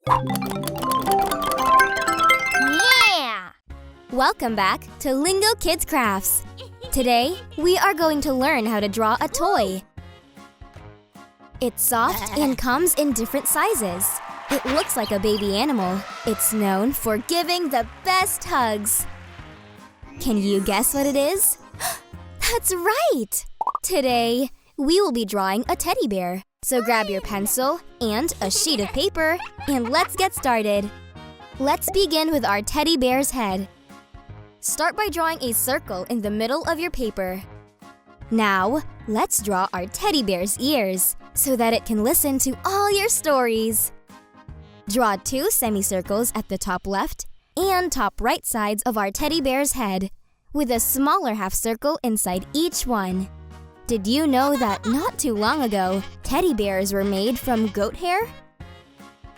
Yeah! Welcome back to Lingokids Crafts. Today, we are going to learn how to draw a toy. It's soft and comes in different sizes. It looks like a baby animal. It's known for giving the best hugs. Can you guess what it is? That's right! Today, we will be drawing a teddy bear. So grab your pencil and a sheet of paper, and let's get started. Let's begin with our teddy bear's head. Start by drawing a circle in the middle of your paper. Now, let's draw our teddy bear's ears so that it can listen to all your stories. Draw 2 semicircles at the top left and top right sides of our teddy bear's head, with a smaller half circle inside each one. Did you know that not too long ago, teddy bears were made from goat hair?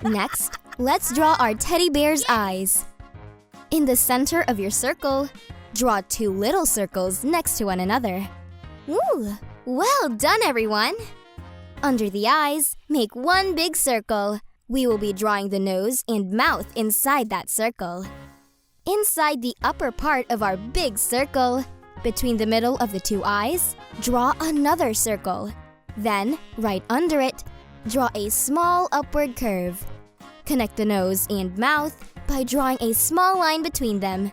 Next, let's draw our teddy bear's eyes. In the center of your circle, draw 2 little circles next to one another. Ooh, well done, everyone! Under the eyes, make 1 big circle. We will be drawing the nose and mouth inside that circle. Inside the upper part of our big circle, between the middle of the 2 eyes, draw another circle. Then, right under it, draw a small upward curve. Connect the nose and mouth by drawing a small line between them.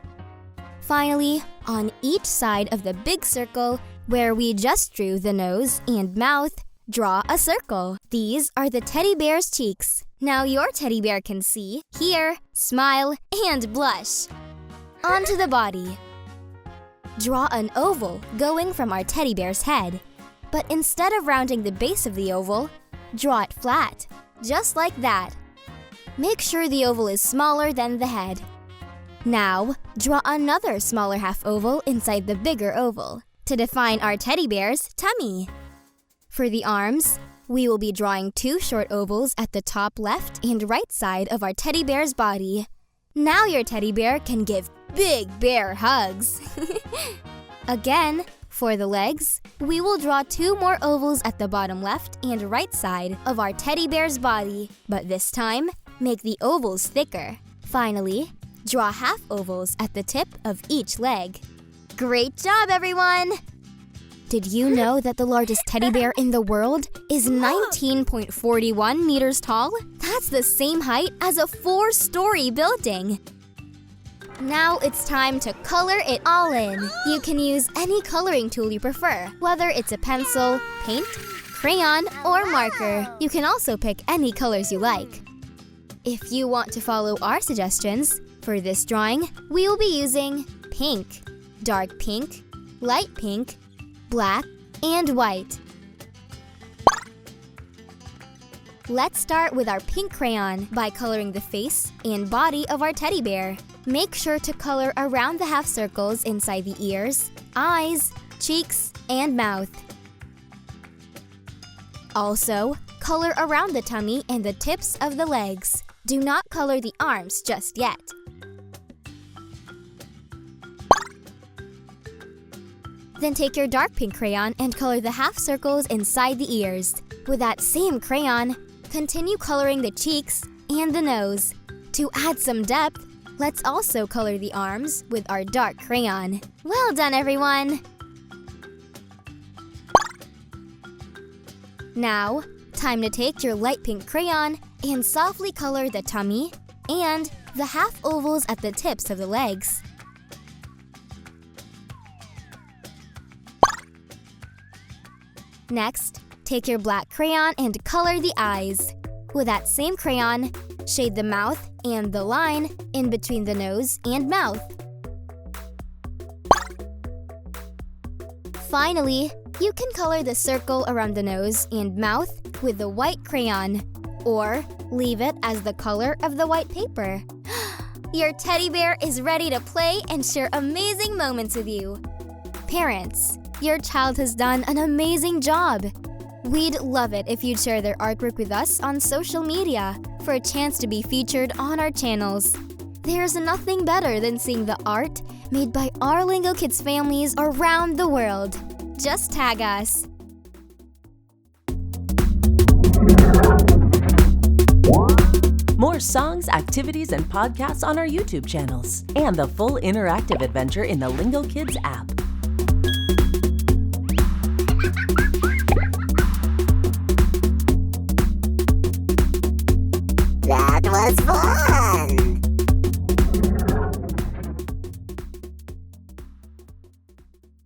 Finally, on each side of the big circle, where we just drew the nose and mouth, draw a circle. These are the teddy bear's cheeks. Now your teddy bear can see, hear, smile, and blush. On to the body. Draw an oval going from our teddy bear's head. But instead of rounding the base of the oval, draw it flat, just like that. Make sure the oval is smaller than the head. Now, draw another smaller half oval inside the bigger oval to define our teddy bear's tummy. For the arms, we will be drawing 2 short ovals at the top left and right side of our teddy bear's body. Now your teddy bear can give big bear hugs. Again, for the legs, we will draw 2 more ovals at the bottom left and right side of our teddy bear's body, but this time, make the ovals thicker. Finally, draw half ovals at the tip of each leg. Great job, everyone! Did you know that the largest teddy bear in the world is 19.41 meters tall? That's the same height as a 4-story building. Now it's time to color it all in. You can use any coloring tool you prefer, whether it's a pencil, paint, crayon, or marker. You can also pick any colors you like. If you want to follow our suggestions, for this drawing, we will be using pink, dark pink, light pink, black, and white. Let's start with our pink crayon by coloring the face and body of our teddy bear. Make sure to color around the half circles inside the ears, eyes, cheeks, and mouth. Also, color around the tummy and the tips of the legs. Do not color the arms just yet. Then take your dark pink crayon and color the half circles inside the ears. With that same crayon, continue coloring the cheeks and the nose. To add some depth, let's also color the arms with our dark crayon. Well done, everyone! Now, time to take your light pink crayon and softly color the tummy and the half ovals at the tips of the legs. Next, take your black crayon and color the eyes. With that same crayon, shade the mouth and the line in between the nose and mouth. Finally, you can color the circle around the nose and mouth with the white crayon, or leave it as the color of the white paper. Your teddy bear is ready to play and share amazing moments with you. Parents, your child has done an amazing job. We'd love it if you'd share their artwork with us on social media for a chance to be featured on our channels. There's nothing better than seeing the art made by our Lingokids families around the world. Just tag us. More songs, activities, and podcasts on our YouTube channels, and the full interactive adventure in the Lingokids app. That was fun!